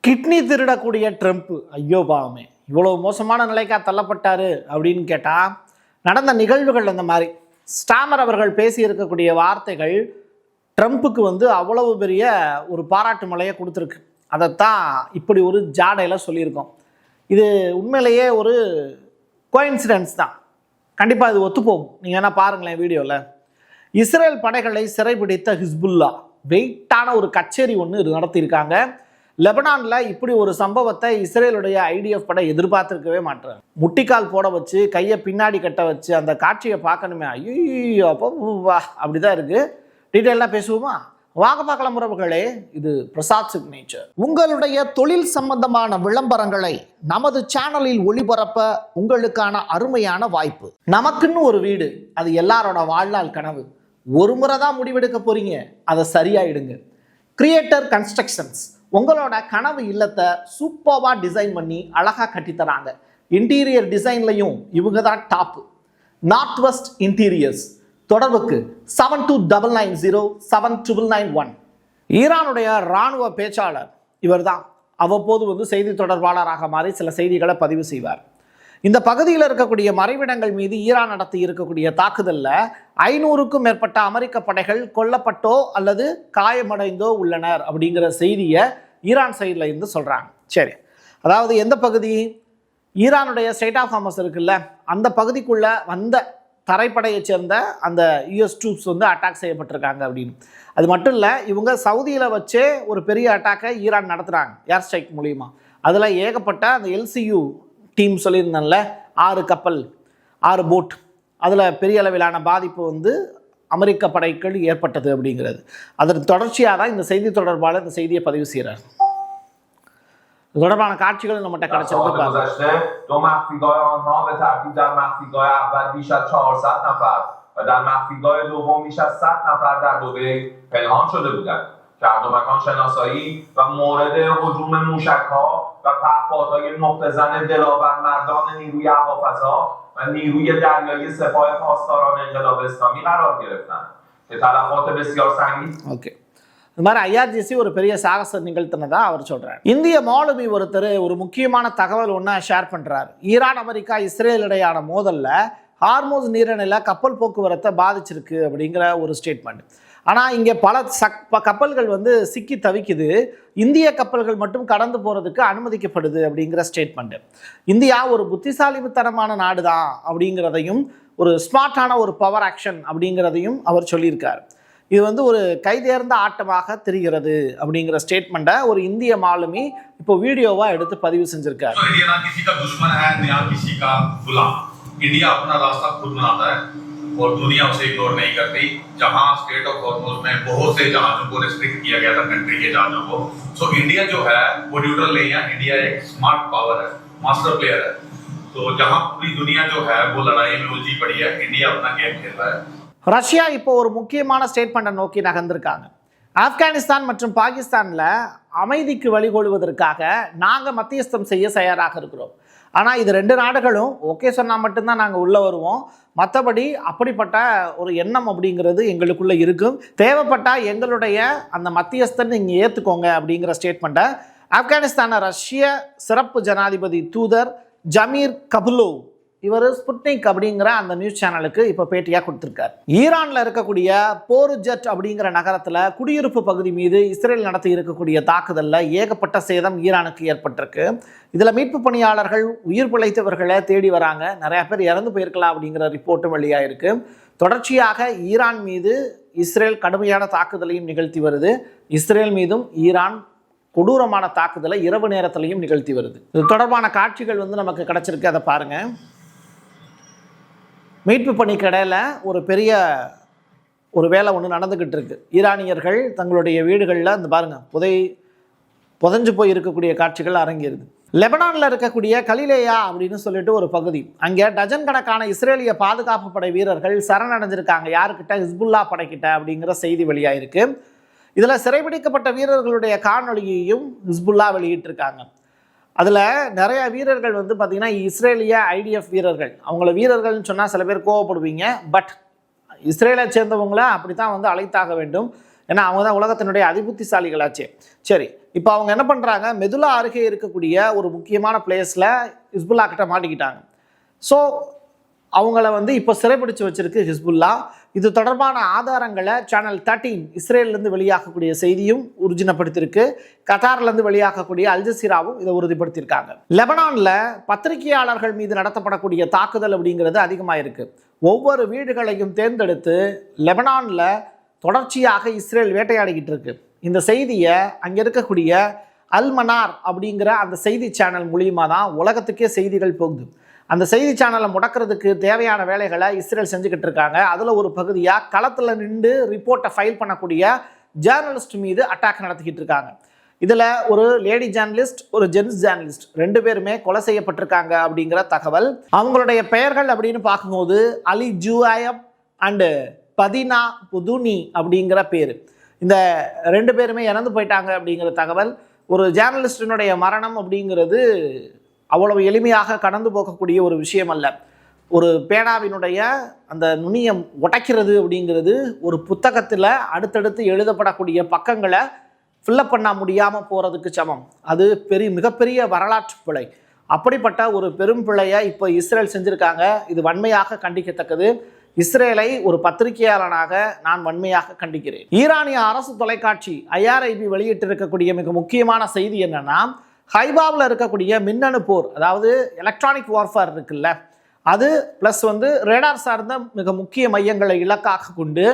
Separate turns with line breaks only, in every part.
Kidney திருடக்கூடிய Trump ஐயோ பாவமே இவ்வளோ மோசமான நிலைக்கா தள்ளப்பட்டாரு அப்படின்னு கேட்டால் நடந்த நிகழ்வுகள் அந்த மாதிரி ஸ்டாமர் அவர்கள் பேசி இருக்கக்கூடிய வார்த்தைகள் ட்ரம்ப்புக்கு அவ்வளவு பெரிய ஒரு பாராட்டு மழையை கொடுத்துருக்கு. அதைத்தான் இப்படி ஒரு ஜாடையில் சொல்லியிருக்கோம். இது உண்மையிலேயே ஒரு கோயின்சிடென்ஸ் தான். கண்டிப்பாக இது ஒத்துப்போகும். நீங்கள் என்ன பாருங்களேன் வீடியோவில். இஸ்ரேல் படைகளை சிறைபிடித்த ஹிஸ்புல்லா வெயிட்டான ஒரு கச்சேரி ஒன்று நடத்தியிருக்காங்க. லெபனானில் இப்படி ஒரு சம்பவத்தை இஸ்ரேலுடைய ஐடிஎஃப் படை எதிர்பார்த்துருக்கவே மாட்டாங்க. முட்டிக்கால் போட வச்சு கையை பின்னாடி கட்ட வச்சு அந்த காட்சியை பார்க்கணுமே, ஐயோ அப்போ வா அப்படிதான் இருக்குது. டீட்டெயிலாக பேசுவோமா? வாங்க பார்க்கலாம் உறவுகளே. இது பிரசாத் சிக்னேச்சர். உங்களுடைய தொழில் சம்பந்தமான விளம்பரங்களை நமது சேனலில் ஒளிபரப்ப உங்களுக்கான அருமையான வாய்ப்பு. நமக்குன்னு ஒரு வீடு, அது எல்லாரோட வாழ்நாள் கனவு. ஒரு முறை தான் முடிவெடுக்க போறீங்க, அதை சரியாயிடுங்க. கிரியேட்டர் கன்ஸ்ட்ரக்ஷன்ஸ் உங்களோட கனவு இல்லத்தை சூப்பராக டிசைன் பண்ணி அழகாக கட்டித்தராங்க. இன்டீரியர் டிசைன்லையும் இவங்க தான் டாப்பு. North west interiors. தொடர்புக்கு 72907991. ஈரானுடைய இராணுவ பேச்சாளர் இவர் தான். அவ்வப்போது செய்தி தொடர்பாளராக மாறி சில செய்திகளை பதிவு செய்வார். இந்த பகுதியில் இருக்கக்கூடிய மறைவிடங்கள் மீது ஈரான் நடத்தி இருக்கக்கூடிய தாக்குதலில் 500க்கும் மேற்பட்ட அமெரிக்க படைகள் கொல்லப்பட்டோ அல்லது காயமடைந்தோ உள்ளனர் அப்படிங்கிற செய்தியை ஈரான் சைடில் இருந்து சொல்கிறாங்க. சரி, அதாவது எந்த பகுதி? ஈரானுடைய ஸ்டேட் ஆஃப் ஹார்மஸ் இருக்குல்ல, அந்த பகுதிக்குள்ளே வந்த தரைப்படையை சேர்ந்த அந்த யூஎஸ் ட்ரூப்ஸ் அட்டாக் செய்யப்பட்டிருக்காங்க அப்படின்னு. அது மட்டும் இல்லை, இவங்க சவுதியில் வச்சே ஒரு பெரிய அட்டாக்கை ஈரான் நடத்துகிறாங்க ஏர் ஸ்ட்ரைக் மூலிமா. அதில் ஏகப்பட்ட அந்த எல்சியு டீம் சொல்லியிருந்தேன்ல, 6 கப்பல் 6 போட், அதில் பெரிய அளவிலான பாதிப்பு அமெரிக்க படைகள் ஏற்பட்டது அப்படிங்கிறது. அதன் தொடர்ச்சியாக தான் இந்த செய்தி தொடர்பாளர் இந்த செய்தியை பதிவு செய்கிறார். தொடர்பான காட்சிகள் நம்மகிட்ட கிடைச்சிருக்கு.
مکان شناسایی و مورد هجوم موشک‌ها و پهپادهای نقطه زن دلاورمردان نیروی هوافضا و نیروی دریایی سپاه پاسداران انقلاب اسلامی قرار گرفتند که تلفات بسیار سنگین.
ஓகே, இந்த மாதிரி ஐஆர்ஜிசி ஒரு பெரிய சாகச நிகழ்த்தினதா அவர் சொல்றார். இந்திய மாலுமி ஒருத்தர் ஒரு முக்கியமான தகவல் ஒன்று ஷேர் பண்றாரு. ஈரான் அமெரிக்கா இஸ்ரேல் இடையான மோதல்ல ஹார்மோஸ் நீரிணையில் கப்பல் போக்குவரத்தை பாதிச்சிருக்கு அப்படிங்கிற ஒரு ஸ்டேட்மெண்ட். ஆனால் இங்கே பல கப்பல்கள் சிக்கி தவிக்குது, இந்திய கப்பல்கள் மட்டும் கடந்து போகிறதுக்கு அனுமதிக்கப்படுது அப்படிங்கிற ஸ்டேட்மெண்ட்டு. இந்தியா ஒரு புத்திசாலித்தனமான நாடு தான் அப்படிங்கிறதையும், ஒரு ஸ்மார்ட்டான ஒரு பவர் ஆக்ஷன் அப்படிங்கிறதையும் அவர் சொல்லியிருக்கார். இது ஒரு கைதேர்ந்த ஆட்டமாக தெரிகிறது அப்படிங்கிற ஸ்டேட்மெண்ட்டை ஒரு இந்திய மாலுமி இப்போ வீடியோவாக எடுத்து பதிவு செஞ்சிருக்காரு.
और दुनिया उसे इग्नोर नहीं करती. जहां स्टेट ऑफ हॉर्मोज में बहुत से जहाजों को रेस्ट्रिक्ट किया गया था, कंट्री के जहाजों को, सो इंडिया जो है वो न्यूट्रल नहीं है. इंडिया एक स्मार्ट पावर है, मास्टर प्लेयर है. तो जहां पूरी दुनिया जो है वो लड़ाई में उलझी पड़ी है, इंडिया अपना गेम खेल रहा है.
ரஷ்யா இப்போ ஒரு முக்கியமான ஸ்டேட்மெண்ட்டை நோக்கி நகர்ந்திருக்காங்க. ஆப்கானிஸ்தான் மற்றும் பாகிஸ்தானில் அமைதிக்கு வழிகொள்வதற்காக நாங்கள் மத்தியஸ்தம் செய்ய தயாராக இருக்கிறோம். ஆனால் இது 2 நாடுகளும் ஓகே சொன்னால் மட்டும்தான் நாங்கள் உள்ளே வருவோம், மற்றபடி அப்படிப்பட்ட ஒரு எண்ணம் அப்படிங்கிறது எங்களுக்குள்ளே இருக்கும். தேவைப்பட்டால் எங்களுடைய அந்த மத்தியஸ்தன் நீங்கள் ஏற்றுக்கோங்க அப்படிங்கிற ஸ்டேட்மெண்ட்டை ஆப்கானிஸ்தான ரஷ்ய சிறப்பு ஜனாதிபதி தூதர் ஜமீர் கபுலோவ் இவர் ஸ்புட்னிக் அப்படிங்கிற அந்த நியூஸ் சேனலுக்கு இப்போ பேட்டியாக கொடுத்துருக்காரு. ஈரானில் இருக்கக்கூடிய போர்ஜெட் அப்படிங்கிற நகரத்தில் குடியிருப்பு பகுதி மீது இஸ்ரேல் நடத்தி இருக்கக்கூடிய தாக்குதலில் ஏகப்பட்ட சேதம் ஈரானுக்கு ஏற்பட்டிருக்கு. இதில் மீட்பு பணியாளர்கள் உயிர் பிழைத்தவர்களை தேடி வராங்க. நிறையா பேர் இறந்து போயிருக்கலாம் அப்படிங்கிற ரிப்போர்ட்டும் வெளியாக இருக்குது. தொடர்ச்சியாக ஈரான் மீது இஸ்ரேல் கடுமையான தாக்குதலையும் நிகழ்த்தி வருது. இஸ்ரேல் மீதும் ஈரான் கொடூரமான தாக்குதலை இரவு நேரத்திலையும் நிகழ்த்தி வருது. இது தொடர்பான காட்சிகள் நமக்கு கிடைச்சிருக்கு, அதை பாருங்கள். மீட்பு பணிக்கடையில் ஒரு பெரிய ஒரு வேலை ஒன்று நடந்துக்கிட்டு இருக்கு. ஈரானியர்கள் தங்களுடைய வீடுகளில் பாருங்கள் புதைஞ்சு போய் இருக்கக்கூடிய காட்சிகள் அரங்கியிருது. லெபனானில் இருக்கக்கூடிய கலிலேயா அப்படின்னு சொல்லிட்டு ஒரு பகுதி, அங்கே டஜன் கணக்கான இஸ்ரேலிய பாதுகாப்பு படை வீரர்கள் சரணடைஞ்சிருக்காங்க. யாருக்கிட்ட? ஹிஸ்புல்லா படைக்கிட்ட அப்படிங்கிற செய்தி வெளியாயிருக்கு. இதில் சிறைபிடிக்கப்பட்ட வீரர்களுடைய காணொலியையும் ஹிஸ்புல்லா வெளியிட்டிருக்காங்க. அதில் நிறைய வீரர்கள் பார்த்திங்கன்னா இஸ்ரேலிய ஐடிஎஃப் வீரர்கள். அவங்கள வீரர்கள்னு சொன்னால் சில பேர் கோவப்படுவீங்க, பட் இஸ்ரேலை சேர்ந்தவங்கள அப்படி தான் அழைத்தாக வேண்டும். ஏன்னா அவங்க தான் உலகத்தினுடைய அதிபுத்திசாலிகளாச்சே. சரி, இப்போ அவங்க என்ன பண்ணுறாங்க, மெதுலா அருகே இருக்கக்கூடிய ஒரு முக்கியமான பிளேஸில் ஹிஸ்புல்லா கிட்ட மாட்டிக்கிட்டாங்க. ஸோ அவங்கள வந்து இப்போ சிறைப்பிடிச்சு வச்சிருக்கு ஹிஸ்புல்லா. இது தொடர்பான ஆதாரங்களை சேனல் 13 இஸ்ரேல்லேருந்து வெளியாகக்கூடிய செய்தியும் உறுதிப்படுத்தியிருக்கு. கத்தார்லேருந்து வெளியாகக்கூடிய அல் ஜசீராவும் இதை உறுதிப்படுத்தியிருக்காங்க. லெபனானில் பத்திரிகையாளர்கள் மீது நடத்தப்படக்கூடிய தாக்குதல் அப்படிங்கிறது அதிகமாக இருக்குது. ஒவ்வொரு வீடுகளையும் தேர்ந்தெடுத்து லெபனானில் தொடர்ச்சியாக இஸ்ரேல் வேட்டையாடிக்கிட்டு இருக்கு. இந்த செய்தியை அங்கே இருக்கக்கூடிய அல் மனார் அப்படிங்கிற அந்த செய்தி சேனல் மூலியமாக தான் உலகத்துக்கே செய்திகள் போகுது. அந்த செய்தி சேனலை முடக்கிறதுக்கு தேவையான வேலைகளை இஸ்ரேல் செஞ்சுக்கிட்டு இருக்காங்க. அதில் ஒரு பகுதியாக களத்தில் நின்று ரிப்போர்ட்டை ஃபைல் பண்ணக்கூடிய ஜேர்னலிஸ்ட் மீது அட்டாக் நடத்திக்கிட்டு இருக்காங்க. இதில் ஒரு லேடி ஜேர்னலிஸ்ட், ஒரு ஜென்ஸ் ஜேர்னலிஸ்ட் 2 பேருமே கொலை செய்யப்பட்டிருக்காங்க அப்படிங்கிற தகவல். அவங்களுடைய பெயர்கள் அப்படின்னு பார்க்கும்போது அலி ஜூஆயப் அண்டு பதினா புதுனி அப்படிங்கிற பேர். இந்த 2 பேருமே இறந்து போயிட்டாங்க அப்படிங்கிற தகவல். ஒரு ஜேர்னலிஸ்டினுடைய மரணம் அப்படிங்கிறது அவ்வளவு எளிமையாக கடந்து போகக்கூடிய ஒரு விஷயம் அல்ல. ஒரு பேனாவினுடைய அந்த நுனியை உடைக்கிறது அப்படிங்கிறது ஒரு புத்தகத்தில் அடுத்தடுத்து எழுதப்படக்கூடிய பக்கங்களை ஃபில்லப் பண்ண முடியாமல் போகிறதுக்கு சமம். அது மிகப்பெரிய வரலாற்று பிழை. அப்படிப்பட்ட ஒரு பெரும் பிழையை இப்போ இஸ்ரேல் செஞ்சுருக்காங்க. இது வன்மையாக கண்டிக்கத்தக்கது. இஸ்ரேலை ஒரு பத்திரிகையாளனாக நான் வன்மையாக கண்டிக்கிறேன். ஈரானிய அரசு தொலைக்காட்சி IRIB வெளியிட்டிருக்கக்கூடிய மிக முக்கியமான செய்தி என்னன்னா, ஹைபாவில் இருக்கக்கூடிய மின்னணு போர், அதாவது எலக்ட்ரானிக் வார்ஃபேர் இருக்குல்ல, அது ப்ளஸ் வந்து ரேடார் சார்ந்த மிக முக்கிய மையங்களை இலக்காக கொண்டு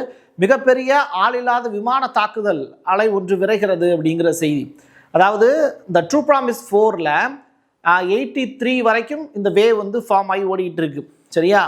மிகப்பெரிய ஆளில்லாத விமான தாக்குதல் அலை ஒன்று விரைகிறது அப்படிங்கிற செய்தி. அதாவது இந்த ட்ரூ ப்ராமிஸ் 4ல் 83 வரைக்கும் இந்த வேவ் வந்து ஃபார்ம் ஆகி ஓடிட்டு இருக்கு. சரியா,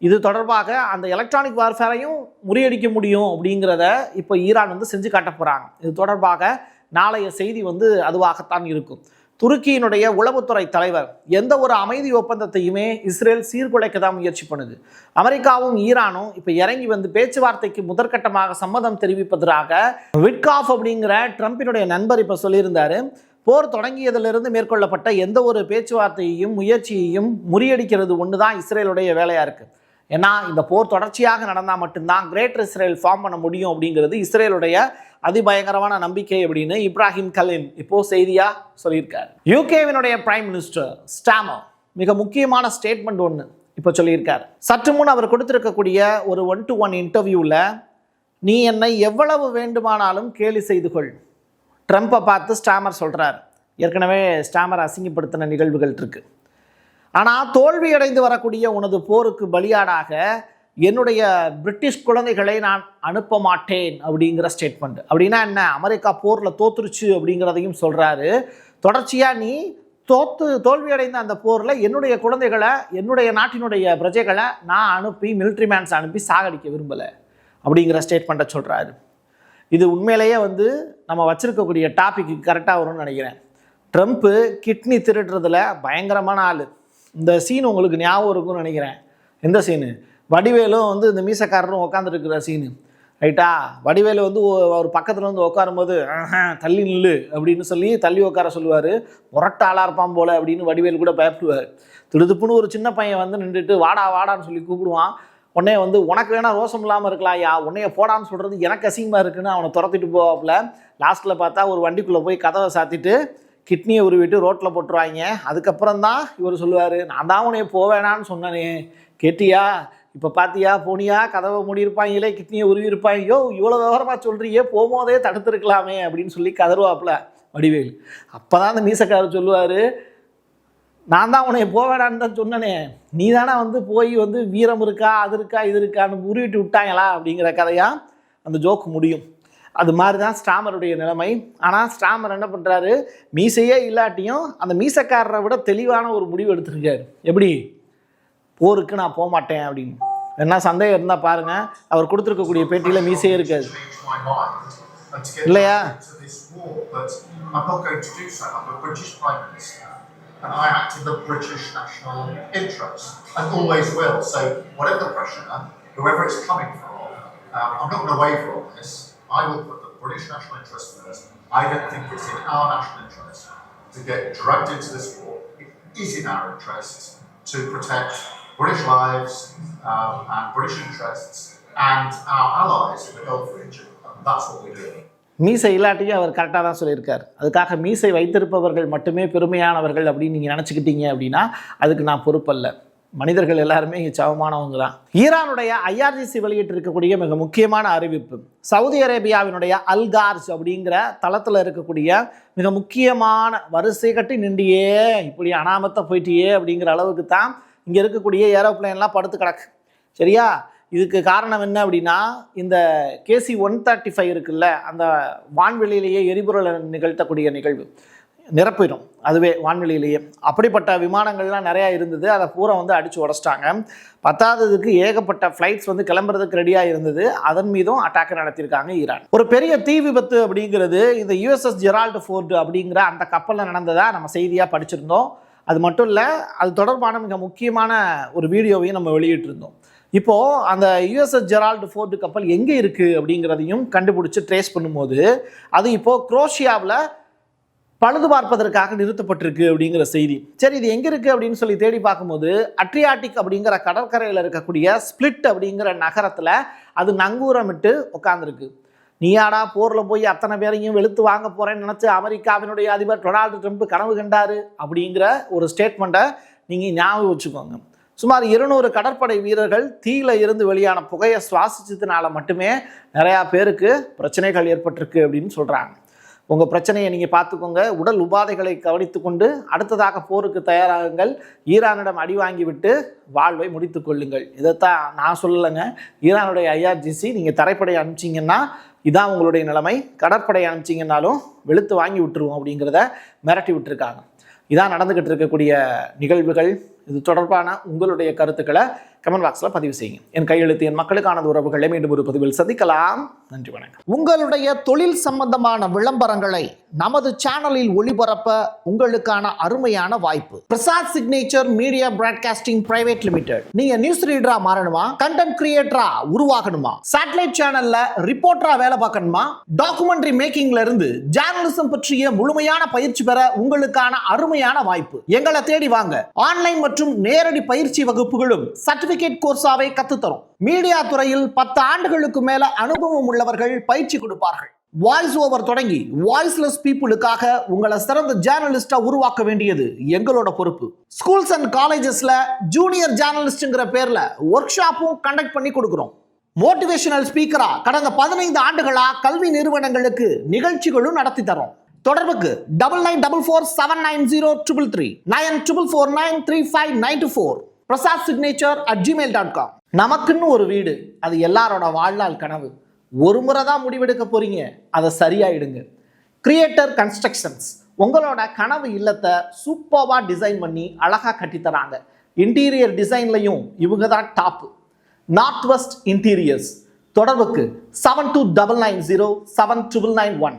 இது தொடர்பாக அந்த எலக்ட்ரானிக் வார்ஃபேரையும் முறியடிக்க முடியும் அப்படிங்கிறத இப்போ ஈரான் வந்து செஞ்சு காட்ட போகிறாங்க. இது தொடர்பாக நாளைய செய்தி வந்து அதுவாகத்தான் இருக்கும். துருக்கியினுடைய உளவுத்துறை தலைவர் எந்த ஒரு அமைதி ஒப்பந்தத்தையுமே இஸ்ரேல் சீர்குலைக்க தான் முயற்சி பண்ணுது. அமெரிக்காவும் ஈரானும் இப்போ இறங்கி வந்து பேச்சுவார்த்தைக்கு முதற்கட்டமாக சம்மதம் தெரிவிப்பதாக விட்காஃப் அப்படிங்கிற ட்ரம்பினுடைய நண்பர் இப்போ சொல்லியிருந்தாரு. போர் தொடங்கியதிலிருந்து மேற்கொள்ளப்பட்ட எந்த ஒரு பேச்சுவார்த்தையையும் முயற்சியையும் முறியடிக்கிறது ஒன்று தான் இஸ்ரேலுடைய வேலையாக இருக்குது. ஏன்னா இந்த போர் தொடர்ச்சியாக நடந்தால் மட்டும்தான் கிரேட்டர் இஸ்ரேல் ஃபார்ம் பண்ண முடியும் அப்படிங்கிறது இஸ்ரேலுடைய அதிபயங்கரமான நம்பிக்கை அப்படின்னு இப்ராஹிம் கலின் இப்போ செய்தியாக சொல்லியிருக்காரு. யூகேவினுடைய பிரைம் மினிஸ்டர் ஸ்டாமர் மிக முக்கியமான ஸ்டேட்மெண்ட் ஒன்று இப்போ சொல்லியிருக்காரு. சற்று முன் அவர் கொடுத்திருக்கக்கூடிய ஒரு 1-to-1 இன்டர்வியூவில், நீ என்னை எவ்வளவு வேண்டுமானாலும் கேலி செய்து கொள், ட்ரம்ப்பை பார்த்து ஸ்டாமர் சொல்கிறார். ஏற்கனவே ஸ்டாமர் அசிங்கப்படுத்தின நிகழ்வுகள் இருக்குது. ஆனால் தோல்வியடைந்து வரக்கூடிய உனது போருக்கு பலியாடாக என்னுடைய பிரிட்டிஷ் குழந்தைகளை நான் அனுப்ப மாட்டேன் அப்படிங்கிற ஸ்டேட்மெண்ட். அப்படின்னா என்ன, அமெரிக்கா போரில் தோத்துருச்சு அப்படிங்கிறதையும் சொல்கிறாரு. தொடர்ச்சியாக நீ தோல்வியடைந்த அந்த போரில் என்னுடைய குழந்தைகளை, என்னுடைய நாட்டினுடைய பிரஜைகளை நான் அனுப்பி மிலிட்ரி மேன்ஸ் அனுப்பி சாகடிக்க விரும்பலை அப்படிங்கிற ஸ்டேட்மெண்ட்டை சொல்கிறாரு. இது உண்மையிலேயே வந்து நம்ம வச்சுருக்கக்கூடிய டாபிக்கு கரெக்டாக வரும்னு நினைக்கிறேன். ட்ரம்ப்பு கிட்னி திருடுறதுல பயங்கரமான ஆள். இந்த சீன் உங்களுக்கு ஞாபகம் இருக்கும்னு நினைக்கிறேன். எந்த சீனு, வடிவேலும் வந்து இந்த மீசக்காரரும் உட்காந்துருக்கிற சீனு, ரைட்டா? வடிவேலு வந்து ஒரு பக்கத்தில் வந்து உட்காரும்போது தள்ளி நில்லு அப்படின்னு சொல்லி தள்ளி உட்கார சொல்லுவார். முரட்ட ஆளாக இருப்பான் போல் அப்படின்னு வடிவேலு கூட பயப்படுவார். திடுதுப்புன்னு ஒரு சின்ன பையன் வந்து நின்றுட்டு வாடா வாடான்னு சொல்லி கூப்பிடுவான். உடனே வந்து உனக்கு வேணால் ரோசம் இல்லாமல் இருக்கலாம் யா, உன்னைய போடான்னு சொல்கிறது எனக்கு அசிங்கமாக இருக்குன்னு அவனை துரத்திட்டு போவாப்புல. லாஸ்ட்டில் பார்த்தா ஒரு வண்டிக்குள்ளே போய் கதவை சாத்திட்டு கிட்னியை உருவிட்டு ரோட்டில் போட்டுருவாங்க. அதுக்கப்புறம் தான் இவர் சொல்லுவார், நான் தான் உன்னைய போவேணான்னு சொன்னனே, கேட்டியா, இப்போ பார்த்தியா, போனியா, கதவை மூடியிருப்பாங்களே, கிட்னியை உருவிருப்பாங்க, யோ இவ்வளோ விவரமாக சொல்கிறியே, போகும்போதே தடுத்துருக்கலாமே அப்படின்னு சொல்லி கதறுவாப்புல வடிவேல். அப்போ தான் அந்த மீசக்காரர் சொல்லுவார், நான் தான் உன்னை போவேடான்னு தான் சொன்னனே, நீ தானே வந்து போய் வந்து வீரம் இருக்கா, அது இருக்கா, இது இருக்கான்னு உருவிட்டு விட்டாங்களா அப்படிங்கிற கதையாக அந்த ஜோக்கு முடியும். அது மாதிரி தான் ஸ்டாமருடைய நிலைமை. ஆனால் ஸ்டாமர் என்ன பண்ணுறாரு, மீசையே இல்லாட்டியும் அந்த மீசக்காரரை விட தெளிவான ஒரு முடிவு எடுத்திருக்காரு. எப்படி, போருக்கு நான் போக மாட்டேன் அப்படின்னு. என்ன சந்தேகம் இருந்தால் பாருங்கள், அவர் கொடுத்துருக்கக்கூடிய பேட்டியில் மீசையே இருக்காது இல்லையா?
And I act in the British national interest and always will. So whatever the pressure, whoever it's coming from, I'm not going to waver on this. I will put the British national interest first. I don't think it's in our national interest to get dragged into this war. It is in our interest to protect British lives and British interests and our allies in the Gulf region. And That's what we're doing.
மீசை இல்லாட்டியும் அவர் கரெக்டாக தான் சொல்லியிருக்கார். அதுக்காக மீசை வைத்திருப்பவர்கள் மட்டுமே பெருமையானவர்கள் அப்படின்னு நீங்கள் நினச்சிக்கிட்டீங்க அப்படின்னா அதுக்கு நான் பொறுப்பல்ல. மனிதர்கள் எல்லாருமே இங்கே சமமானவங்க தான். ஈரானுடைய IRGC வெளியிட்டிருக்கக்கூடிய மிக முக்கியமான அறிவிப்பு, சவுதி அரேபியாவினுடைய அல்கார்ஜ் அப்படிங்கிற தளத்தில் இருக்கக்கூடிய மிக முக்கியமான வரிசை கட்டி நின்றியே இப்படி அனாமத்தை போயிட்டியே அப்படிங்கிற அளவுக்கு தான் இங்கே இருக்கக்கூடிய ஏரோப்ளைன்லாம் படுத்து கிடக்கு. சரியா? இதுக்கு காரணம் என்ன அப்படின்னா, இந்த KC-135 இருக்குல்ல, அந்த வான்வெளியிலேயே எரிபொருளை நிகழ்த்தக்கூடிய நிகழ்வு நிரப்பிடும் அதுவே வான்வெளியிலேயே. அப்படிப்பட்ட விமானங்கள்லாம் நிறையா இருந்தது. அதை பூரா அடித்து உடச்சிட்டாங்க. பத்தாததுக்கு ஏகப்பட்ட ஃப்ளைட்ஸ் கிளம்புறதுக்கு ரெடியாக இருந்தது. அதன் மீதும் அட்டாக் நடத்தியிருக்காங்க ஈரான். ஒரு பெரிய தீ விபத்து அப்படிங்கிறது இந்த USS ஜெரால்டு ஃபோர்டு அப்படிங்கிற அந்த கப்பலில் நடந்ததாக நம்ம செய்தியாக படிச்சிருந்தோம். அது மட்டும் இல்லை, அது தொடர்பான மிக முக்கியமான ஒரு வீடியோவையும் நம்ம வெளியிட்டிருந்தோம். இப்போது அந்த USS ஜெரால்டு ஃபோர்டு கப்பல் எங்கே இருக்குது அப்படிங்கிறதையும் கண்டுபிடிச்சி ட்ரேஸ் பண்ணும்போது அது இப்போது குரோஷியாவில் பழுது பார்ப்பதற்காக நிறுத்தப்பட்டிருக்கு அப்படிங்கிற செய்தி. சரி, இது எங்கே இருக்குது அப்படின்னு சொல்லி தேடி பார்க்கும்போது அட்ரியாட்டிக் அப்படிங்கிற கடற்கரையில் இருக்கக்கூடிய ஸ்பிளிட் அப்படிங்கிற நகரத்தில் அது நங்கூரமிட்டு உட்காந்துருக்கு. நீயாடா போரில் போய் அத்தனை பேரையும் வெளுத்து வாங்க போகிறேன்னு நினச்சி அமெரிக்காவினுடைய அதிபர் டொனால்டு ட்ரம்ப் கனவு கண்டார் அப்படிங்கிற ஒரு ஸ்டேட்மெண்ட்டை நீங்கள் ஞாபகம் வச்சுக்கோங்க. சுமார் 200 கடற்படை வீரர்கள் தீயில இருந்து வெளியான புகையை சுவாசிச்சதுனால மட்டுமே நிறையா பேருக்கு பிரச்சனைகள் ஏற்பட்டிருக்கு அப்படின்னு சொல்கிறாங்க. உங்கள் பிரச்சனையை நீங்கள் பார்த்துக்கோங்க. உடல் உபாதைகளை கவனித்து கொண்டு அடுத்ததாக போருக்கு தயாராகுங்கள். ஈரானிடம் அடி வாங்கிவிட்டு வாழ்வை முடித்து கொள்ளுங்கள். இதைத்தான் நான் சொல்லலைங்க. ஈரானுடைய IRGC நீங்கள் தரைப்படை அனுப்பிச்சிங்கன்னா இதான் உங்களுடைய நிலைமை, கடற்படை அனுப்பிச்சிங்கன்னாலும் வெளுத்து வாங்கி விட்டுருவோம் அப்படிங்கிறத மிரட்டி விட்டுருக்காங்க. இதான் நடந்துக்கிட்டு இருக்கக்கூடிய நிகழ்வுகள். இது தொடர்பான உங்களுடைய கருத்துக்களை கமெண்ட் பாக்ஸில் பதிவு செய்யுங்க. என் கையெழுத்து என் மக்களுக்கான உறவுகளை மீண்டும் ஒரு பதிவில் சந்திக்கலாம். நன்றி, வணக்கம். உங்களுடைய தொழில் சம்பந்தமான விளம்பரங்களை நமது சேனலில் ஒளிபரப்ப உங்களுக்கான அருமையான வாய்ப்பு. Prasad signature media broadcasting private limited. நீங்க நியூஸ் ரீடரா மாறணுமா, கண்டென்ட் கிரியேட்டரா உருவாகணுமா, சேட்டலைட் சேனல்ல ரிப்போர்ட்டரா வேலை பார்க்கணுமா, டாக்குமெண்ட்ரி மேக்கிங்ல இருந்து ஜேர்னலிசம் பற்றிய முழுமையான பயிற்சி பெற உங்களுக்கான அருமையான வாய்ப்பு. எங்களை தேடி வாங்க. ஆன்லைன் மற்றும் நேரடி பயிற்சி வகுப்புகளும் சர்டிபிகேட் கோர்ஸாவை கத்துத்தரும். மீடியா துறையில் 10 ஆண்டுகளுக்கு மேல அனுபவம் உள்ளவர்கள் பயிற்சி கொடுப்பார்கள். வாய்ஸ் ஓவர் தொடங்கி வாய்ஸ்லெஸ் பீப்புளுக்காக உங்களை சிறந்த ஜேர்னலிஸ்டா உருவாக்க வேண்டியது எங்களோட பொறுப்பு. ஸ்கூல்ஸ் அண்ட் காலேஜஸ்ல ஜூனியர் ஜேர்னலிஸ்ட்ங்கிற பேர்ல ஒர்க் ஷாப்பும் கண்டக்ட் பண்ணி கொடுக்கிறோம். மோட்டிவேஷனல் ஸ்பீக்கரா கடந்த 15 ஆண்டுகளா கல்வி நிறுவனங்களுக்கு நிகழ்ச்சிகளும் நடத்தி தரோம். தொடர்புக்கு 9944790333 94493594 prasadsignature@gmail.com. நமக்குன்னு ஒரு வீடு, அது எல்லாரோட வாழ்நாள் கனவு. ஒரு முறை தான் முடிவெடுக்க போறீங்க, அதை சரியாயிடுங்க. கிரியேட்டர் கன்ஸ்ட்ரக்ஷன்ஸ் உங்களோட கனவு இல்லத்தை சூப்பர்வா டிசைன் பண்ணி அழகா கட்டித்தராங்க. இன்டீரியர் டிசைன்லையும் இவங்க தான் டாப். North west interiors. தொடர்புக்கு 7299079991.